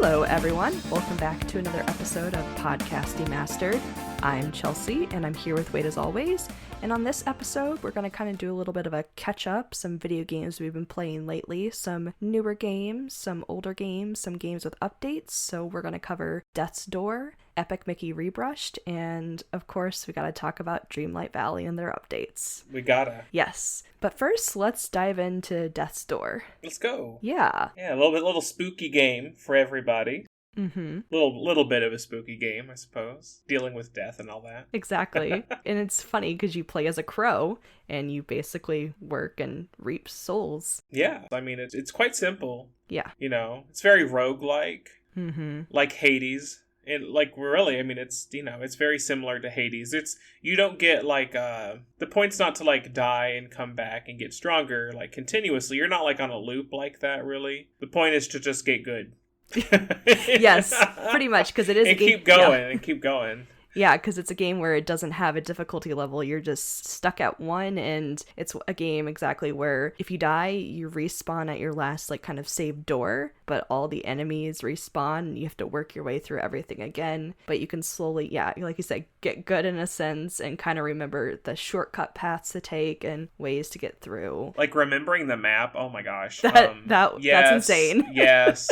Hello, everyone. Welcome back to another episode of Podcast Demastered. I'm Chelsea, and I'm here with Wade as always. And on this episode, we're going to kind of do a little bit of a catch-up, some video games we've been playing lately, some newer games, some older games, some games with updates. So we're going to cover Death's Door, Epic Mickey Rebrushed, and of course, we got to talk about Dreamlight Valley and their updates. We gotta. Yes. But first, let's dive into Death's Door. Let's go. Yeah. Yeah, a little spooky game for everybody. Mm-hmm. Little bit of a spooky game, I suppose. Dealing with death and all that. Exactly. And it's funny because you play as a crow and you basically work and reap souls. Yeah. I mean, it's quite simple. Yeah. You know, it's very roguelike. Mm-hmm. Like Hades. And like really, I mean, it's, you know, it's very similar to Hades. You don't get like the point's not to like die and come back and get stronger like continuously. You're not like on a loop like that, really. The point is to just get good. Yes, pretty much, because it is and a game. Keep going and keep going. Yeah, because it's a game where it doesn't have a difficulty level. You're just stuck at one, and it's a game exactly where if you die, you respawn at your last, like, kind of saved door, but all the enemies respawn, and you have to work your way through everything again. But you can slowly, yeah, like you said, get good in a sense, and kind of remember the shortcut paths to take and ways to get through. Like, remembering the map, oh my gosh. Yes, that's insane. Yes.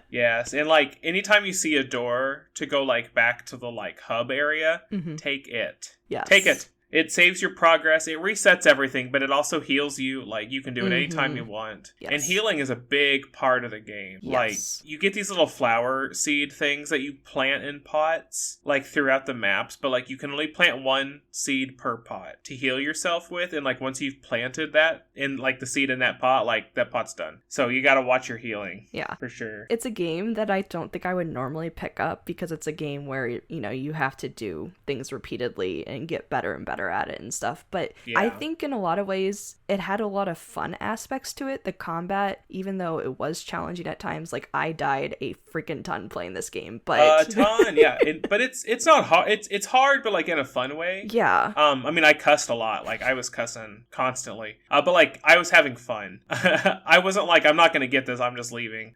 Yes, and like anytime you see a door to go like back to the like hub area, take it. Yes. Take it. It saves your progress. It resets everything, but it also heals you. Like, you can do it anytime you want. Yes. And healing is a big part of the game. Yes. Like, you get these little flower seed things that you plant in pots, like, throughout the maps. But, like, you can only plant one seed per pot to heal yourself with. And, like, once you've planted that in, like, the seed in that pot, like, that pot's done. So you gotta watch your healing. Yeah. For sure. It's a game that I don't think I would normally pick up because it's a game where, you know, you have to do things repeatedly and get better and better at it and stuff, but yeah. I think in a lot of ways it had a lot of fun aspects to it. The combat, even though it was challenging at times, like I died a freaking ton playing this game, but a ton, yeah. But it's not hard. It's hard, but like in a fun way. Yeah. I mean, I cussed a lot. Like I was cussing constantly, but like I was having fun. I wasn't like, I'm not gonna get this, I'm just leaving.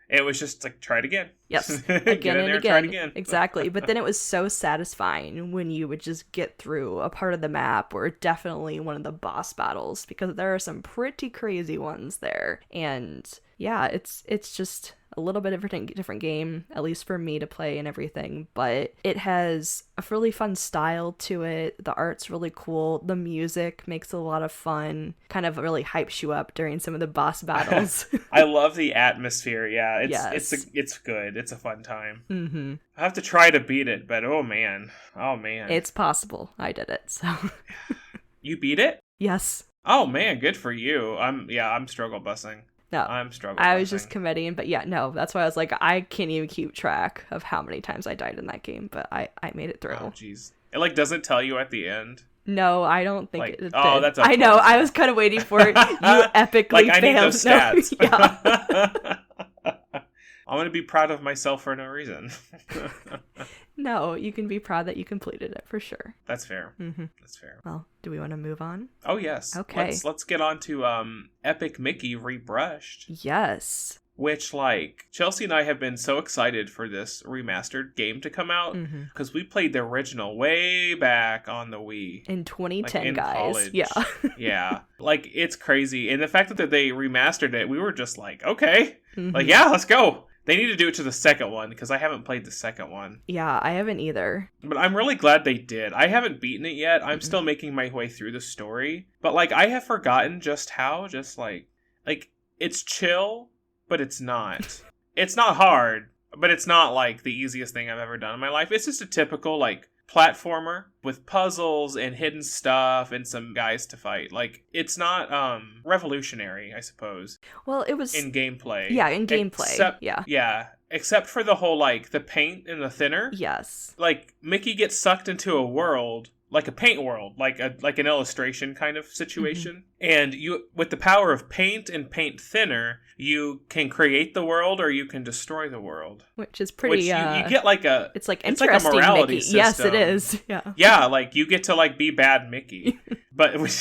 It was just like, try it again. Yes. Again and again. Try it again. Exactly. But then it was so satisfying when you would just get through a part of the map or definitely one of the boss battles, because there are some pretty crazy ones there. And yeah, it's just a little bit of a different game, at least for me to play and everything, but it has a really fun style to it. The art's really cool. The music makes it a lot of fun, kind of really hypes you up during some of the boss battles. I love the atmosphere. Yeah, it's good. It's a fun time. I have to try to beat it, but oh man. It's possible. I did it, so. You beat it? Yes. Oh man, good for you. I'm struggle bussing. No, I'm struggling. I was just committing, but yeah, no, that's why I was like, I can't even keep track of how many times I died in that game, but I made it through. Oh, jeez. It like doesn't tell you at the end. No, I don't think like, it did. Oh, that's I know, I was kind of waiting for it. You epically like, I failed. need those stats. No, yeah. I'm going to be proud of myself for no reason. No, you can be proud that you completed it, for sure. That's fair. That's fair. Well, do we want to move on? Oh, yes. Okay. Let's get on to Epic Mickey Rebrushed. Yes. Which, like, Chelsea and I have been so excited for this remastered game to come out, because we played the original way back on the Wii. In 2010, like, in guys. College. Yeah. Yeah. Like, it's crazy. And the fact that they remastered it, we were just like, okay. Like, yeah, let's go. They need to do it to the second one, because I haven't played the second one. Yeah, I haven't either. But I'm really glad they did. I haven't beaten it yet. I'm still making my way through the story. But, like, I have forgotten just how, like, it's chill, but it's not. It's not hard, but it's not, like, the easiest thing I've ever done in my life. It's just a typical, like, platformer with puzzles and hidden stuff and some guys to fight. Like, it's not revolutionary, I suppose. Well, it was in gameplay. Yeah, in gameplay. Yeah, except for the whole, like, the paint and the thinner. Yes. Like, Mickey gets sucked into a world, like a paint world, like an illustration kind of situation. And you, with the power of paint and paint thinner, you can create the world or you can destroy the world. Which is pretty. You get like a. It's like interesting. It's like a morality Mickey. system. Yes, it is. Yeah. Yeah, like you get to like be bad Mickey, But which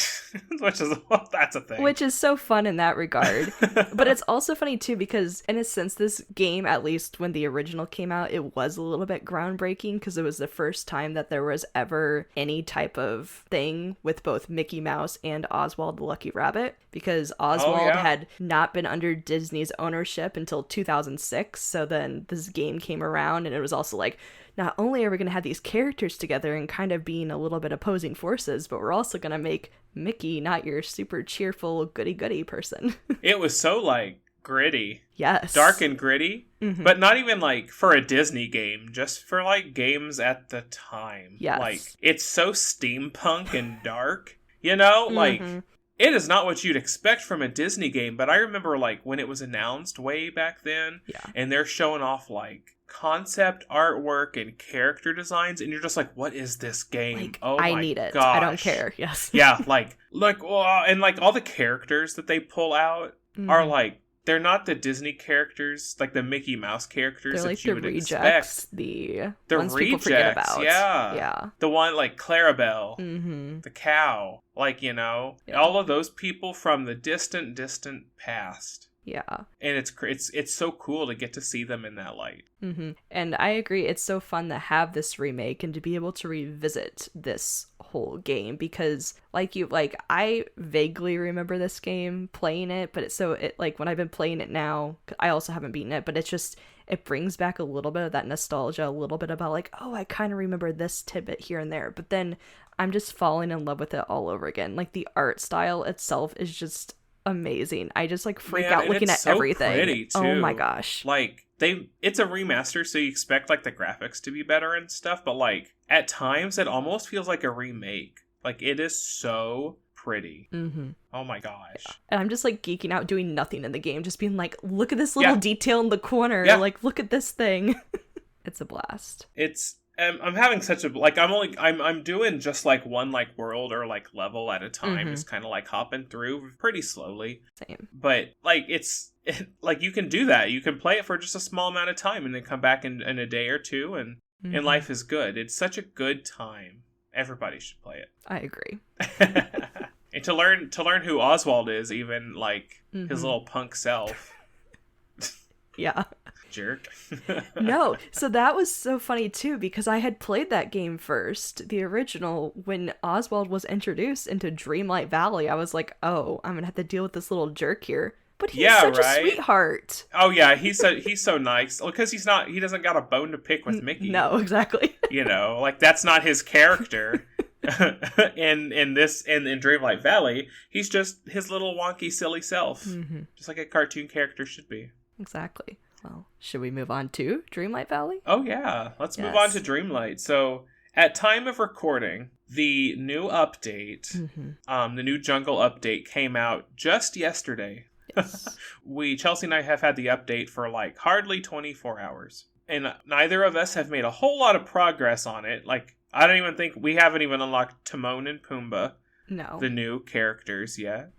is well, that's a thing. Which is so fun in that regard. But it's also funny too because in a sense this game, at least when the original came out, it was a little bit groundbreaking because it was the first time that there was ever any type of thing with both Mickey Mouse and Oswald the Lucky Rabbit, because Oswald had not been under Disney's ownership until 2006. So then this game came around and it was also like, not only are we going to have these characters together and kind of being a little bit opposing forces, but we're also going to make Mickey not your super cheerful goody-goody person. It was so, like, gritty. Yes. Dark and gritty. Mm-hmm. But not even, like, for a Disney game. Just for, like, games at the time. Yes. Like, it's so steampunk and dark. You know? Like, it is not what you'd expect from a Disney game. But I remember, like, when it was announced way back then. Yeah. And they're showing off, like, concept artwork and character designs, and you're just like, what is this game? Like, oh I my need it. gosh. I don't care. Yes. Yeah, and like all the characters that they pull out are like, they're not the Disney characters, like the Mickey Mouse characters they're that like you the would rejects, expect. the Rejects, ones people forget about. Yeah. The one like Clarabelle, the cow, like, you know, all of those people from the distant past. Yeah. And it's so cool to get to see them in that light. And I agree, it's so fun to have this remake and to be able to revisit this whole game, because I vaguely remember this game, playing it, but when I've been playing it now, I also haven't beaten it, but it brings back a little bit of that nostalgia, a little bit about like, oh, I kind of remember this tidbit here and there, but then I'm just falling in love with it all over again. Like the art style itself is just amazing. I just like freak out looking at everything. Pretty too. Oh my gosh. Like it's a remaster, so you expect like the graphics to be better and stuff, but like at times it almost feels like a remake. Like it is so pretty. Oh my gosh. Yeah. And I'm just like geeking out doing nothing in the game, just being like, look at this little detail in the corner. Like, look at this thing. It's a blast. I'm having such a like I'm doing just like one like world or like level at a time, just kind of like hopping through pretty slowly. Same. But like like you can do that. You can play it for just a small amount of time and then come back in a day or two, and life is good. It's such a good time. Everybody should play it. I agree. And to learn who Oswald is, even like his little punk self. Yeah. Jerk. No, so that was so funny too, because I had played that game first, the original, when Oswald was introduced into Dreamlight Valley. I was like, oh, I'm gonna have to deal with this little jerk here, but he's such a sweetheart. Oh yeah, he's so nice because he doesn't got a bone to pick with Mickey. No, exactly. You know, like that's not his character. in Dreamlight Valley, he's just his little wonky silly self, just like a cartoon character should be. Exactly. Well, should we move on to Dreamlight Valley? Oh yeah, let's move on to Dreamlight. So at time of recording, the new update, the new jungle update came out just yesterday. Yes. Chelsea and I have had the update for like hardly 24 hours. And neither of us have made a whole lot of progress on it. Like, I don't even think we haven't even unlocked Timon and Pumbaa. No. The new characters yet.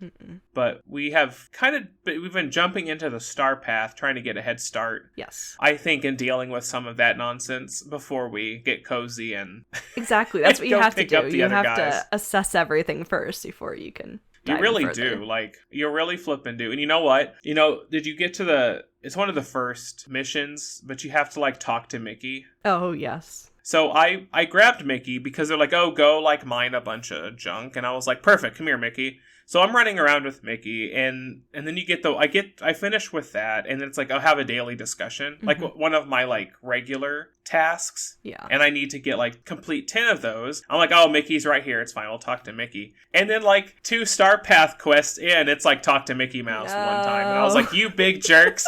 But we've been jumping into the star path, trying to get a head start. Yes. I think in dealing with some of that nonsense before we get cozy and exactly. That's what you have to do. You have guys. To assess everything first before you can dive You really further. do. Like, you really flippin' do. And you know what? You know, did you get to it's one of the first missions, but you have to like talk to Mickey. Oh, yes. So I grabbed Mickey because they're like, oh, go like mine a bunch of junk. And I was like, perfect, come here, Mickey. So I'm running around with Mickey, and then you get I finish with that, and then it's like I'll have a daily discussion, like one of my like regular tasks. Yeah. And I need to get like complete 10 of those. I'm like, oh, Mickey's right here. It's fine. I'll talk to Mickey. And then like 2 Star Path quests in, it's like talk to Mickey Mouse one time, and I was like, you big jerks.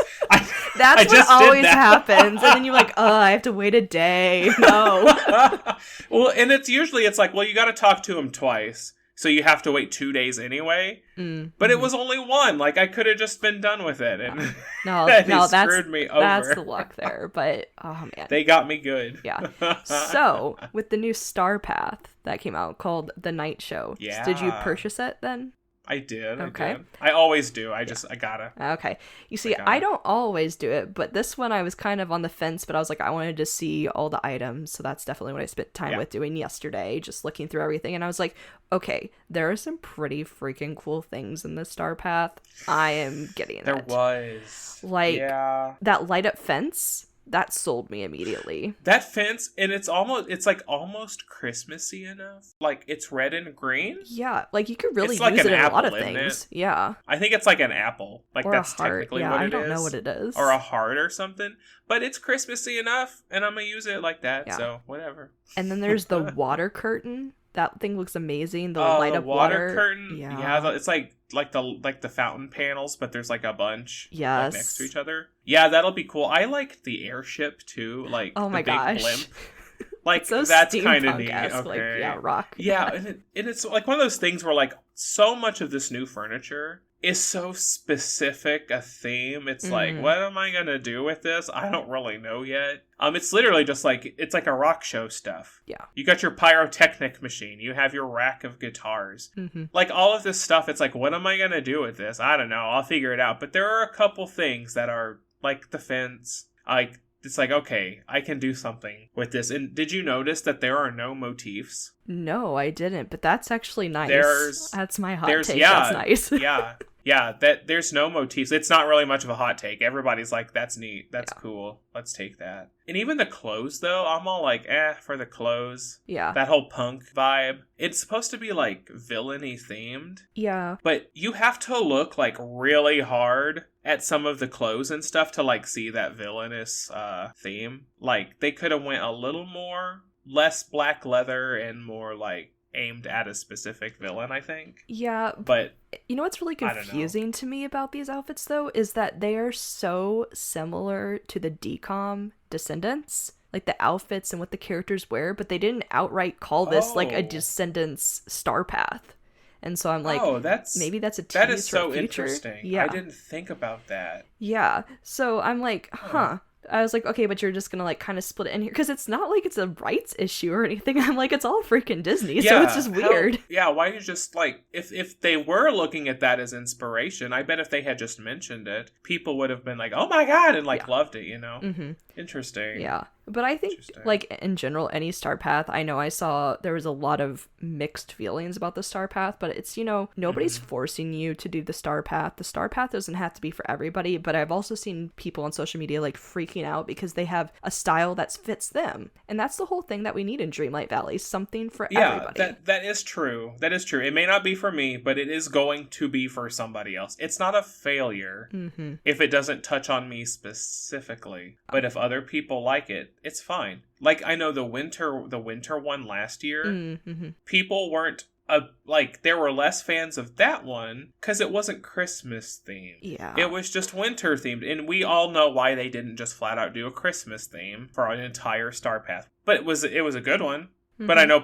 That's what always happens, and then you're like, oh, I have to wait a day. No. Well, and it's like, well, you got to talk to him twice. So you have to wait 2 days anyway. But it was only one. Like, I could have just been done with it. And that's screwed me over. That's the luck there. But, oh, man. They got me good. Yeah. So, with the new Star Path that came out called The Night Show, did you purchase it then? I did. Okay. I did. I always do. I gotta. Okay. You see, I don't always do it, but this one I was kind of on the fence, but I was like, I wanted to see all the items. So that's definitely what I spent time with doing yesterday, just looking through everything. And I was like, okay, there are some pretty freaking cool things in this Star Path. I am getting it. There was. Like, that light up fence. That sold me immediately. That fence, and it's like almost Christmassy enough. Like, it's red and green. Yeah, like you could really use it in a lot of things. Yeah. I think it's like an apple. Like, or that's technically what it is. I don't know what it is. Or a heart or something. But it's Christmassy enough, and I'm going to use it like that, so whatever. And then there's the water curtain. That thing looks amazing. The light up water curtain. Yeah, it's like the fountain panels, but there's like a bunch next to each other. Yeah, that'll be cool. I like the airship too. Like, oh my gosh, blimp. Like, so that's kind of neat. Okay. Like, rock. Yeah, and it's like one of those things where like so much of this new furniture is so specific a theme. It's like, what am I gonna do with this? I don't really know yet. It's literally just like, it's like a rock show stuff. Yeah. You got your pyrotechnic machine. You have your rack of guitars. Like, all of this stuff, it's like, what am I gonna do with this? I don't know. I'll figure it out. But there are a couple things that are like the fence. Like, it's like, okay, I can do something with this. And did you notice that there are no motifs? No, I didn't. But that's actually nice. That's my hot take. Yeah, that's nice. Yeah, that there's no motifs. It's not really much of a hot take. Everybody's like, that's neat. That's cool. Let's take that. And even the clothes, though, I'm all like, for the clothes. Yeah. That whole punk vibe. It's supposed to be, like, villainy themed. Yeah. But you have to look, like, really hard at some of the clothes and stuff to, like, see that villainous theme. Like, they could have went a little more, less black leather and more, like, aimed at a specific villain, I think. Yeah. But you know what's really confusing to me about these outfits, though, is that they are so similar to the DCOM Descendants. Like, the outfits and what the characters wear, but they didn't outright call this, like, a Descendants Star Path. And so I'm like, maybe that's a tease that is so for future. Interesting. Yeah. I didn't think about that. Yeah. So I'm like, I was like, okay, but you're just gonna like kind of split it in here because it's not like it's a rights issue or anything. I'm like, it's all freaking Disney, so it's just weird. Why you just like if they were looking at that as inspiration, I bet if they had just mentioned it, people would have been like, oh my god, and like loved it, you know? Interesting. Yeah. But I think, like, in general, any Star Path, I know I saw there was a lot of mixed feelings about the Star Path, but it's, you know, nobody's forcing you to do the Star Path. The Star Path doesn't have to be for everybody, but I've also seen people on social media, like, freaking out because they have a style that fits them. And that's the whole thing that we need in Dreamlight Valley, something for everybody. Yeah, that is true. That is true. It may not be for me, but it is going to be for somebody else. It's not a failure if it doesn't touch on me specifically. But if other people like it, it's fine. Like, I know the winter one last year, people weren't there were less fans of that one because it wasn't Christmas themed. Yeah, it was just winter themed, and we all know why they didn't just flat out do a Christmas theme for an entire Star Path. But it was a good one. But I know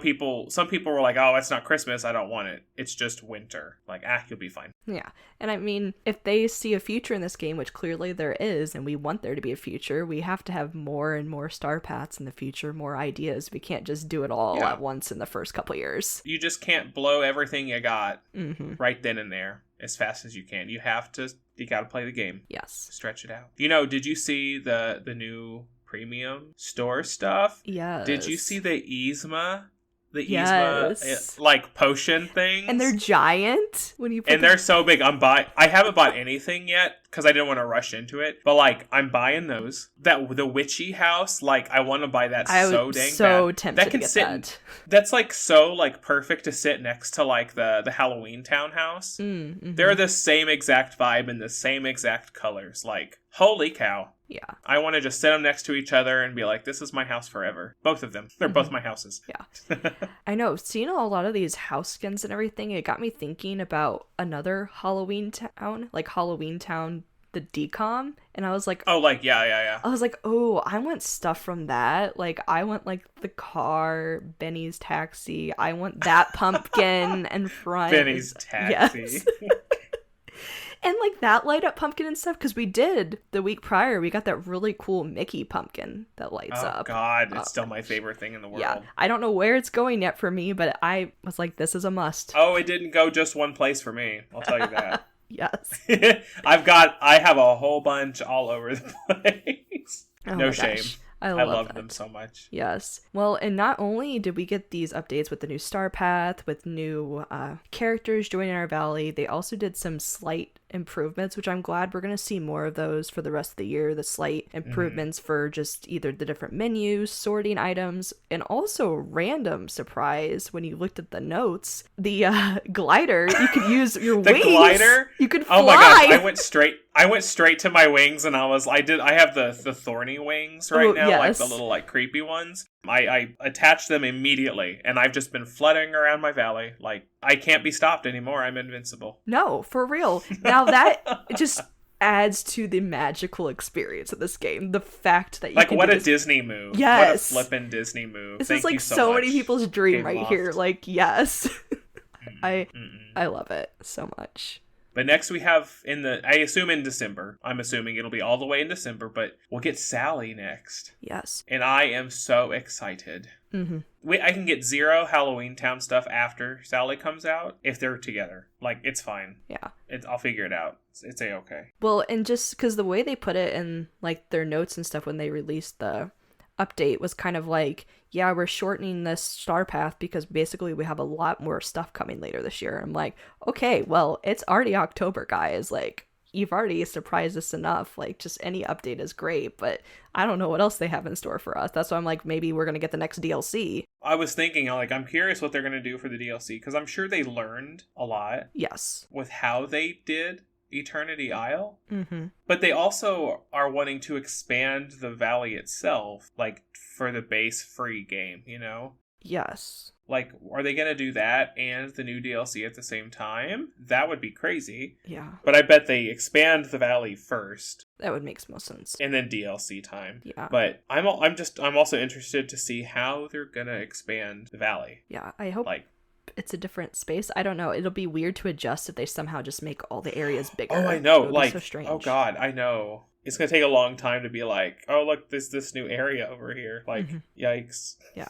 some people were like, oh, it's not Christmas, I don't want it. It's just winter. Like, you'll be fine. Yeah. And I mean, if they see a future in this game, which clearly there is, and we want there to be a future, we have to have more and more Star Paths in the future, more ideas. We can't just do it all at once in the first couple years. You just can't blow everything you got right then and there as fast as you can. You got to play the game. Yes. Stretch it out. You know, did you see the new premium store stuff? Yes. Did you see the Yzma? Yzma, like, potion things? And they're giant. They're so big. I haven't bought anything yet because I didn't want to rush into it. But, like, I'm buying those. The witchy house, like, I want to buy that so dang bad. So tempted to get that. That's, like, so, like, perfect to sit next to, like, the Halloween townhouse. They're the same exact vibe and the same exact colors. Like, holy cow. Yeah. I want to just sit them next to each other and be like, this is my house forever. Both of them. They're both my houses. Yeah. I know. Seeing a lot of these house skins and everything, it got me thinking about another Halloween town, like Halloween Town, the DCOM. And I was like, oh, like, yeah. I was like, oh, I want stuff from that. Like, I want, like, the car, Benny's taxi. I want that pumpkin and front. Benny's taxi. Yes. And like that light up pumpkin and stuff, because we did the week prior, we got that really cool Mickey pumpkin that lights up. Oh God, it's still my favorite thing in the world. Yeah, I don't know where it's going yet for me, but I was like, this is a must. Oh, it didn't go just one place for me. I'll tell you that. Yes. I have a whole bunch all over the place. Oh no my shame. gosh. I love them so much. Yes. Well, and not only did we get these updates with the new star path, with new characters joining our valley, they also did some slight improvements, which I'm glad we're going to see more of those for the rest of the year. The slight improvements for just either the different menus, sorting items, and also random surprise when you looked at the notes. The glider, you could use your the wings. The glider? You could fly. Oh my gosh, I went straight to my wings, and I have the thorny wings right now, yes. like the little like creepy ones. I attached them immediately, and I've just been fluttering around my valley. Like, I can't be stopped anymore. I'm invincible. No, for real. Now that just adds to the magical experience of this game. The fact that you like, can what do a this. Disney move. Yes. What a flippin' Disney move. This Thank is like you so much, many people's dream Game right Loft. here. Like, yes. I love it so much. But next we have I assume in December. I'm assuming it'll be all the way in December, but we'll get Sally next. Yes. And I am so excited. Mm-hmm. I can get 0 Halloween Town stuff after Sally comes out if they're together. Like, it's fine. Yeah. I'll figure it out. It's A-okay. Well, and just because the way they put it in, like, their notes and stuff when they released the update was kind of like, yeah, we're shortening this star path because basically we have a lot more stuff coming later this year. I'm like, okay, well, it's already October, guys. Like, you've already surprised us enough. Like, just any update is great, but I don't know what else they have in store for us. That's why I'm like, maybe we're going to get the next DLC. I was thinking, like, I'm curious what they're going to do for the DLC, because I'm sure they learned a lot. Yes. With how they did Eternity Isle. Mm-hmm. But they also are wanting to expand the valley itself, like, for the base free game, you know? Yes. Like, are they going to do that and the new DLC at the same time? That would be crazy. Yeah. But I bet they expand the valley first. That would make most sense. And then DLC time. Yeah. But I'm also interested to see how they're going to expand the valley. Yeah, I hope like it's a different space. I don't know. It'll be weird to adjust if they somehow just make all the areas bigger. Oh, I know. It would like, be so strange. Oh God, I know. It's going to take a long time to be like, oh, look, there's this new area over here. Like, yikes. Yeah.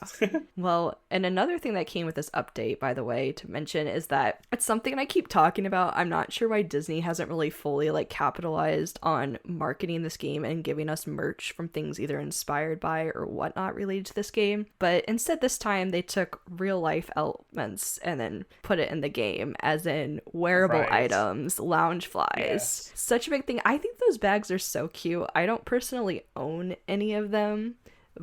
Well, and another thing that came with this update, by the way, to mention is that it's something I keep talking about. I'm not sure why Disney hasn't really fully like capitalized on marketing this game and giving us merch from things either inspired by or whatnot related to this game. But instead this time they took real life elements and then put it in the game, as in wearable items, lounge flies. Yes. Such a big thing. I think those bags are so cute. I don't personally own any of them,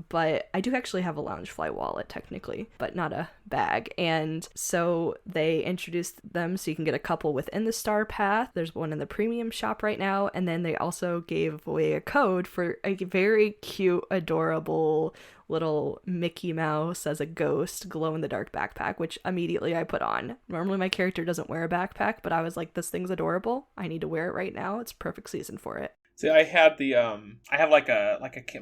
but I do actually have a Loungefly wallet technically, but not a bag. And so they introduced them so you can get a couple within the Star Path. There's one in the premium shop right now, and then they also gave away a code for a very cute, adorable little Mickey Mouse as a ghost glow-in-the-dark backpack, which immediately I put on. Normally my character doesn't wear a backpack, but I was like, this thing's adorable. I need to wear it right now. It's perfect season for it. See, I had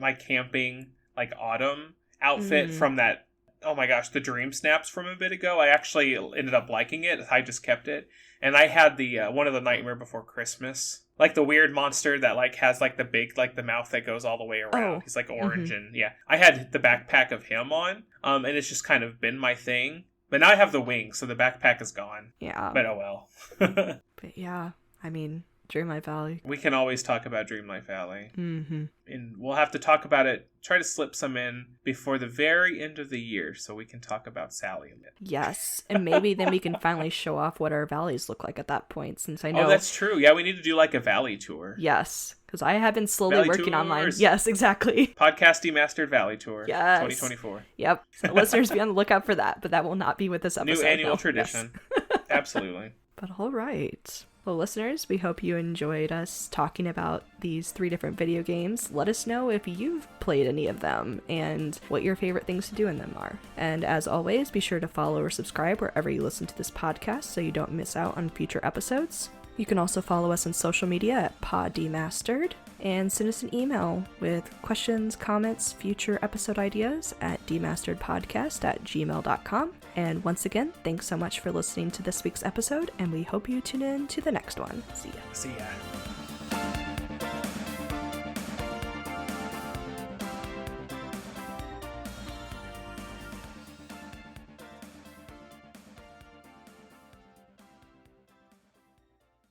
my camping like autumn outfit from that. Oh my gosh, the Dream Snaps from a bit ago. I actually ended up liking it. I just kept it, and I had the one of the Nightmare Before Christmas, like the weird monster that like has like the big like the mouth that goes all the way around. Oh. He's like orange and yeah. I had the backpack of him on, and it's just kind of been my thing. But now I have the wings, so the backpack is gone. Yeah. But oh well. But yeah, I mean, Dreamlight Valley. We can always talk about Dreamlight Valley. Mm-hmm. And we'll have to talk about it, try to slip some in before the very end of the year so we can talk about Sally a bit. Yes, and maybe then we can finally show off what our valleys look like at that point, since I know... Oh, that's true. Yeah, we need to do like a valley tour. Yes, because I have been slowly Valley working tours. online. Yes, exactly. Podcast Demastered Valley Tour. Yes. 2024. Yep. So listeners, be on the lookout for that, but that will not be with this episode. New annual no. tradition. Yes. Absolutely. But all right. Well, listeners, we hope you enjoyed us talking about these 3 different video games. Let us know if you've played any of them and what your favorite things to do in them are. And as always, be sure to follow or subscribe wherever you listen to this podcast so you don't miss out on future episodes. You can also follow us on social media at Pod Demastered. and send us an email with questions, comments, future episode ideas at demasteredpodcast@gmail.com. And once again, thanks so much for listening to this week's episode, and we hope you tune in to the next one. See ya. See ya.